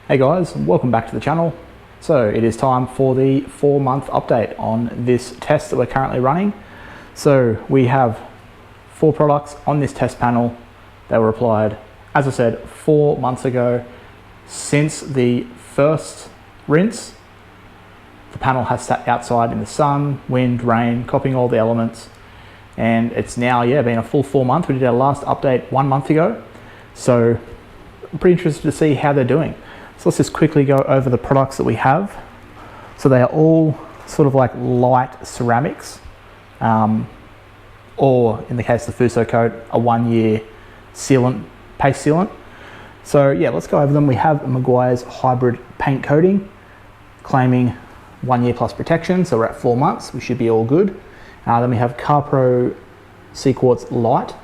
Hey guys, welcome back to the channel. So it is time for the 4-month update on this test that we're currently running. So we have 4 products on this test panel that were applied, as I said, 4 months ago. Since the first rinse, the panel has sat outside in the sun, wind, rain, copying all the elements. And it's now, been a full 4 months. We did our last update 1 month ago. So I'm pretty interested to see how they're doing. So let's just quickly go over the products that we have. So they are all sort of like light ceramics, or in the case of the Fusso coat, a 1-year sealant, paste sealant. So yeah, let's go over them. We have Meguiars hybrid paint coating, claiming 1 year plus protection. So we're at 4 months, we should be all good. Then we have Carpro Cquartz Lite.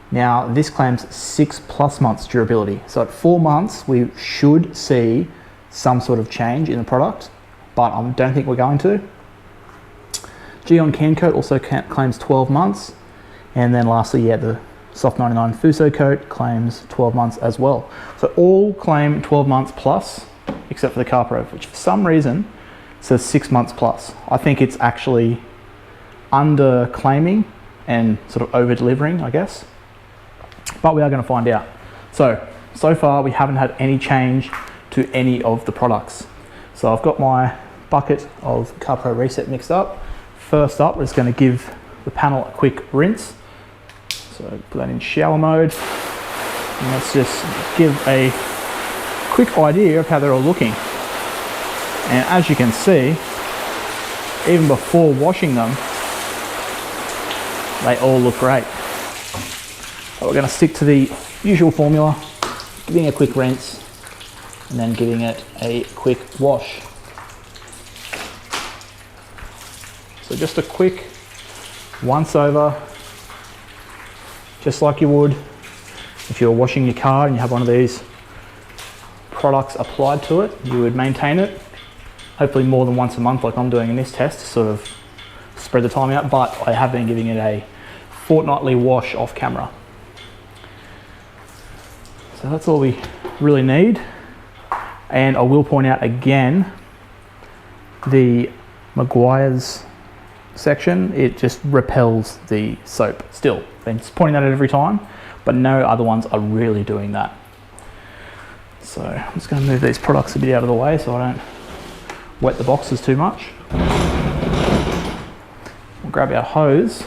Now this claims 6+ months durability. So at 4 months, we should see some sort of change in the product, but I don't think we're going to. Gyeon Can Coat also claims 12 months. And then lastly, the Soft 99 Fusso coat claims 12 months as well. So all claim 12 months plus, except for the Carpro, which for some reason says 6 months plus. I think it's actually under claiming and sort of over delivering, I guess. But we are going to find out. So far we haven't had any change to any of the products. So I've got my bucket of Carpro Reset mixed up. First up, we're just going to give the panel a quick rinse. So put that in shower mode. And let's just give a quick idea of how they're all looking. And as you can see, even before washing them, they all look great. So we're going to stick to the usual formula, giving a quick rinse and then giving it a quick wash. So just a quick once over, just like you would if you're washing your car and you have one of these products applied to it. You would maintain it, hopefully more than once a month like I'm doing in this test to sort of spread the time out, but I have been giving it a fortnightly wash off camera. So that's all we really need. And I will point out again, the Meguiars section, it just repels the soap still. Been pointing that out every time, but no other ones are really doing that. So I'm just going to move these products a bit out of the way so I don't wet the boxes too much. We'll grab our hose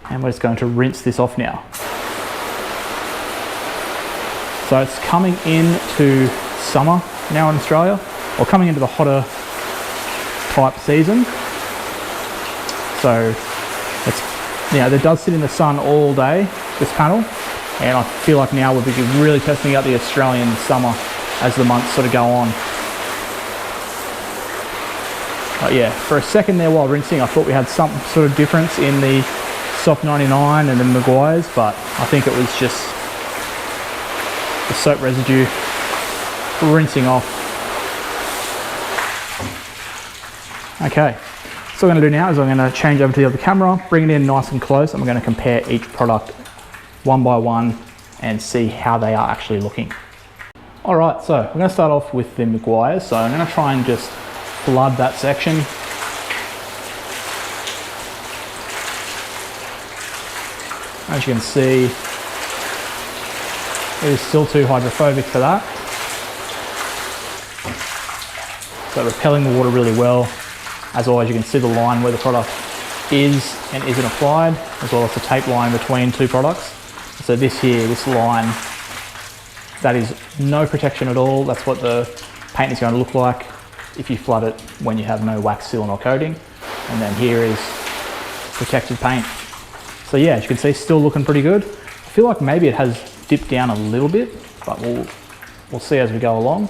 and we're just going to rinse this off now. So it's coming into summer now in Australia, or coming into the hotter type season. So it's, it does sit in the sun all day, this panel, and I feel like now we'll be really testing out the Australian summer as the months sort of go on. But yeah, for a second there while rinsing, I thought we had some sort of difference in the Soft 99 and the Meguiars, but I think it was just the soap residue rinsing off. Okay, so what I'm going to do now is I'm going to change over to the other camera, bring it in nice and close, and we're going to compare each product one by one and see how they are actually looking. Alright, so we're going to start off with the Meguiars. So I'm going to try and just flood that section. As you can see, it is still too hydrophobic for that. So repelling the water really well. As always, you can see the line where the product is and isn't applied, as well as the tape line between two products. So this here, this line, that is no protection at all. That's what the paint is going to look like if you flood it when you have no wax sealant or coating. And then here is protected paint. So yeah, as you can see, still looking pretty good. I feel like maybe it has dipped down a little bit, but we'll see as we go along.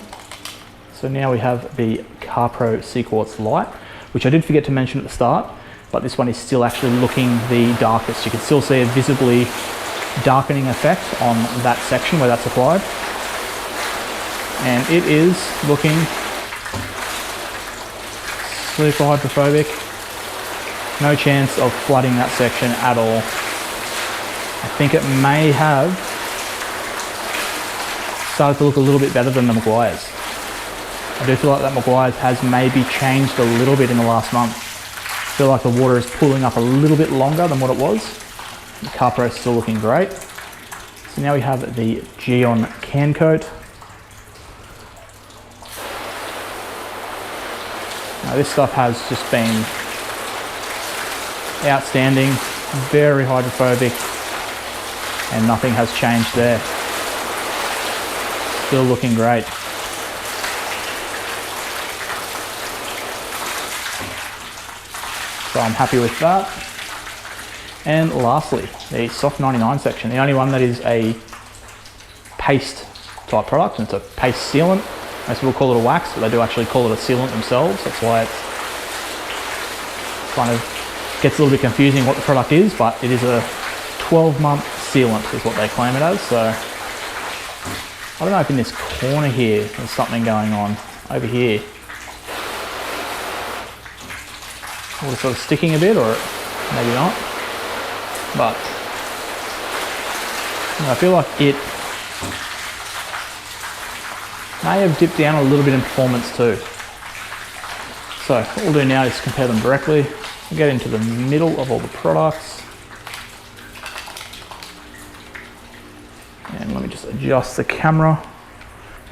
So now we have the Carpro Cquartz Lite, which I did forget to mention at the start, but this one is still actually looking the darkest. You can still see a visibly darkening effect on that section where that's applied. And it is looking super hydrophobic. No chance of flooding that section at all. I think it may have started to look a little bit better than the Meguiars. I do feel like that Meguiars has maybe changed a little bit in the last month. I feel like the water is pulling up a little bit longer than what it was. The Carpro is still looking great. So now we have the Gyeon Can Coat. Now this stuff has just been outstanding, very hydrophobic, and nothing has changed there. Still looking great. So I'm happy with that. And lastly, the Soft 99 section, the only one that is a paste type product, and it's a paste sealant. Most people call it a wax, but they do actually call it a sealant themselves. That's why it's kind of gets a little bit confusing what the product is, but it is a 12-month sealant is what they claim it as. So I don't know if in this corner here there's something going on over here. Water sort of sticking a bit, or maybe not. But I feel like it may have dipped down a little bit in performance too. So what we'll do now is compare them directly. We'll get into the middle of all the products. And let me just adjust the camera.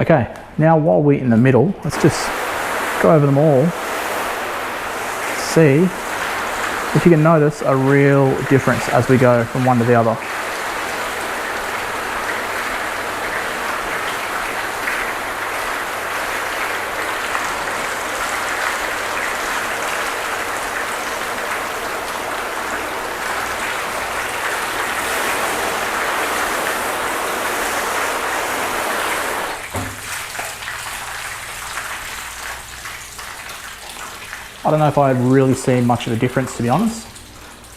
Okay, now while we're in the middle, let's just go over them all. See if you can notice a real difference as we go from one to the other. I don't know if I've really seen much of a difference, to be honest,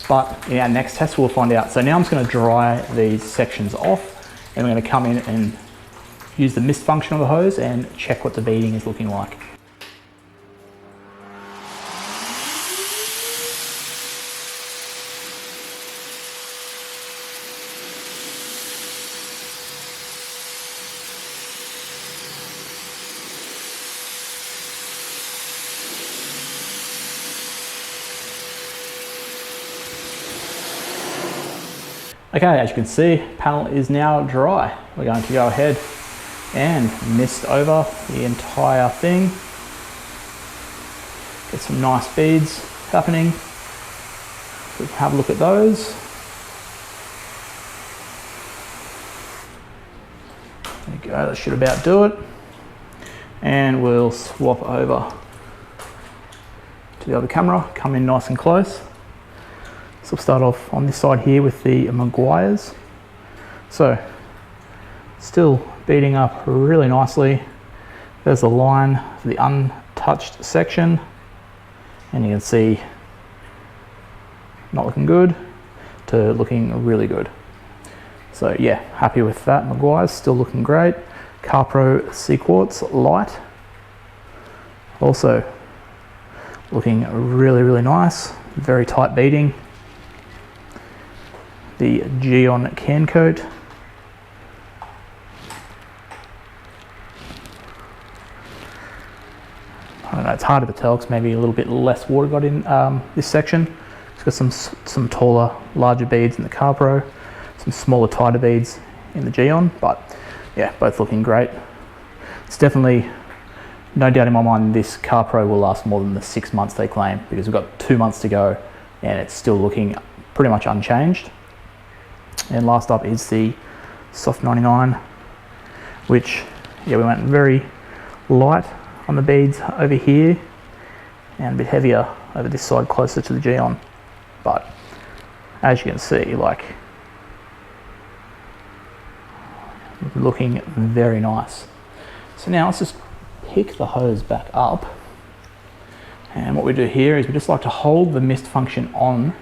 but in our next test we'll find out. So now I'm just going to dry these sections off, and we're going to come in and use the mist function of the hose and check what the beading is looking like. Okay, as you can see, panel is now dry. We're going to go ahead and mist over the entire thing. Get some nice beads happening. So we can have a look at those. There you go, that should about do it. And we'll swap over to the other camera, come in nice and close. So we'll start off on this side here with the Meguiars. So still beading up really nicely. There's the line for the untouched section, and you can see not looking good to looking really good. So yeah, happy with that. Meguiars still looking great. Carpro Cquartz Lite also looking really, really nice. Very tight beading. The Gyeon Can Coat. I don't know, it's harder to tell because maybe a little bit less water got in this section. It's got some taller, larger beads in the Carpro, some smaller, tighter beads in the Gyeon, but yeah, both looking great. It's definitely, no doubt in my mind, this Carpro will last more than the 6 months they claim, because we've got 2 months to go and it's still looking pretty much unchanged. And last up is the Soft 99, which, yeah, we went very light on the beads over here and a bit heavier over this side closer to the Gyeon. But as you can see, like, looking very nice. So now let's just pick the hose back up. And what we do here is we just like to hold the mist function on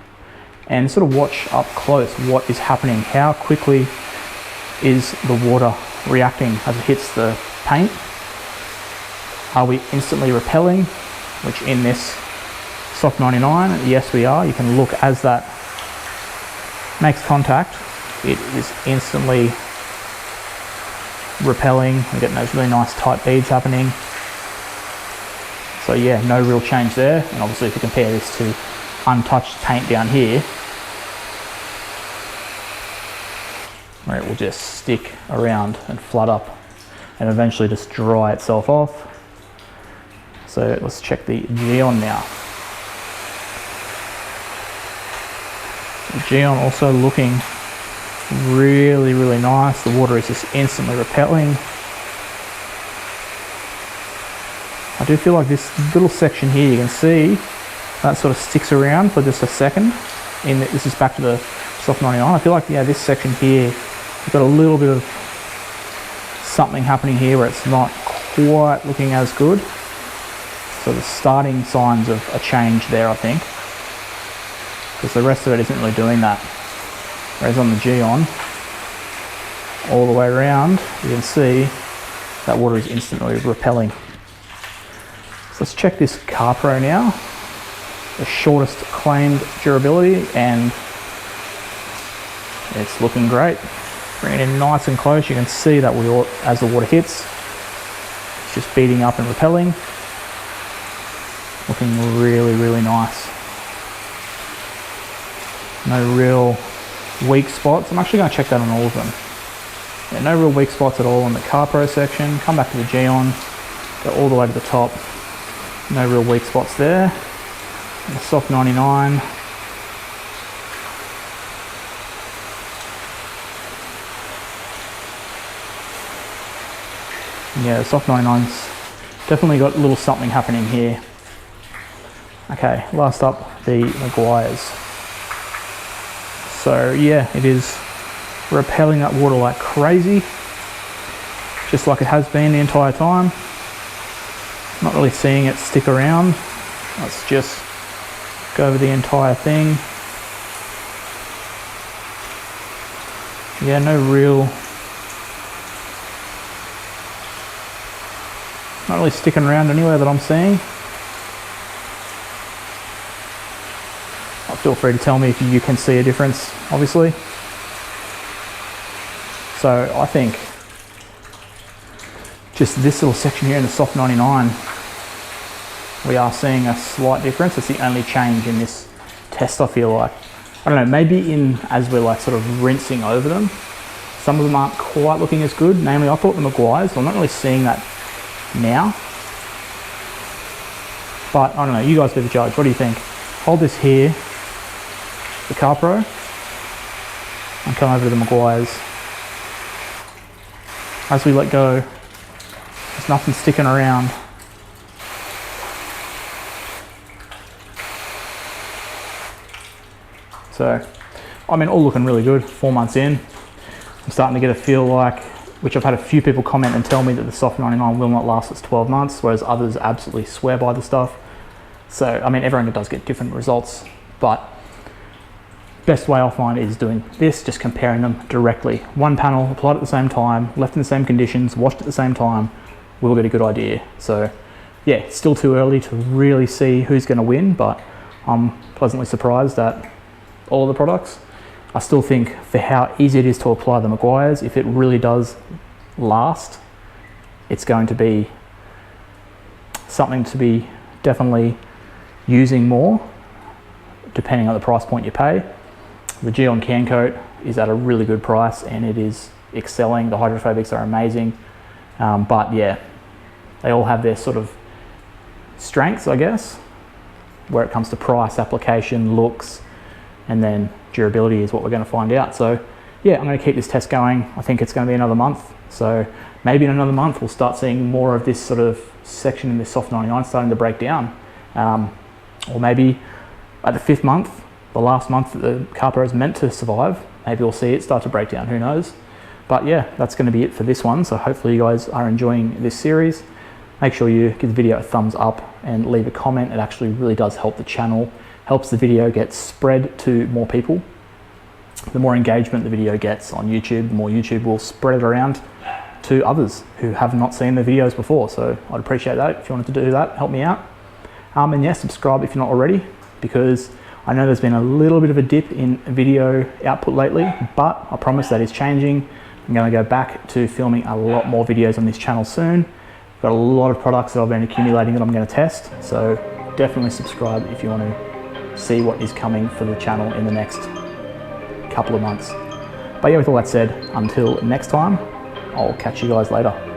and sort of watch up close what is happening. How quickly is the water reacting as it hits the paint? Are we instantly repelling? Which in this Soft 99, yes we are. You can look as that makes contact, it is instantly repelling. We're getting those really nice tight beads happening. So yeah, no real change there. And obviously if you compare this to untouched paint down here, where it will just stick around and flood up and eventually just dry itself off. So let's check the Gyeon now. The Gyeon also looking really, really nice. The water is just instantly repelling. I do feel like this little section here, you can see that sort of sticks around for just a second. This is back to the soft 99. I feel like, yeah, this section here, we've got a little bit of something happening here where it's not quite looking as good. So the starting signs of a change there, I think, because the rest of it isn't really doing that. Whereas on the Gyeon, all the way around, you can see that water is instantly repelling. So let's check this Carpro now, the shortest claimed durability, and it's looking great. Bring it in nice and close. You can see that as the water hits, it's just beating up and repelling. Looking really, really nice. No real weak spots. I'm actually going to check that on all of them. Yeah, no real weak spots at all on the Carpro section. Come back to the Gyeon, go all the way to the top. No real weak spots there. The soft 99. Yeah, the soft 99's definitely got a little something happening here. Okay, last up, the Meguiars. So yeah, it is repelling that water like crazy, just like it has been the entire time. Not really seeing it stick around. Let's just go over the entire thing. Yeah, no real, not really sticking around anywhere that I'm seeing. Feel free to tell me if you can see a difference, obviously. So I think just this little section here in the soft 99, we are seeing a slight difference. It's the only change in this test, I feel like. I don't know, maybe as we're like sort of rinsing over them, some of them aren't quite looking as good. Namely, I thought the Meguiars, but I'm not really seeing that now. But I don't know, you guys be the judge. What do you think? Hold this here, the Carpro, and come over to the Meguiars. As we let go, there's nothing sticking around. So, I mean, all looking really good. 4 months in, I'm starting to get a feel like, which I've had a few people comment and tell me that the soft 99 will not last us 12 months, whereas others absolutely swear by the stuff. So, I mean, everyone does get different results, but best way I find is doing this, just comparing them directly. One panel, applied at the same time, left in the same conditions, washed at the same time, we'll get a good idea. So yeah, it's still too early to really see who's going to win, but I'm pleasantly surprised at all of the products. I still think for how easy it is to apply the Meguiars, if it really does last, it's going to be something to be definitely using more, depending on the price point you pay. The Gyeon Can Coat is at a really good price and it is excelling. The hydrophobics are amazing, but yeah, they all have their sort of strengths, I guess, where it comes to price, application, looks, and then durability is what we're going to find out. So yeah, I'm going to keep this test going. I think it's going to be another month, so maybe in another month we'll start seeing more of this sort of section in this soft 99 starting to break down, or maybe at the 5th month, the last month that the Carpro is meant to survive, maybe we'll see it start to break down, who knows. But yeah, that's going to be it for this one. So hopefully you guys are enjoying this series. Make sure you give the video a thumbs up and leave a comment. It actually really does help the channel, helps the video get spread to more people. The more engagement the video gets on YouTube, the more YouTube will spread it around to others who have not seen the videos before. So I'd appreciate that if you wanted to do that, help me out. And yeah, subscribe if you're not already, because I know there's been a little bit of a dip in video output lately, but I promise that is changing. I'm going to go back to filming a lot more videos on this channel soon. Got a lot of products that I've been accumulating that I'm going to test, so definitely subscribe if you want to see what is coming for the channel in the next couple of months. But yeah, with all that said, until next time, I'll catch you guys later.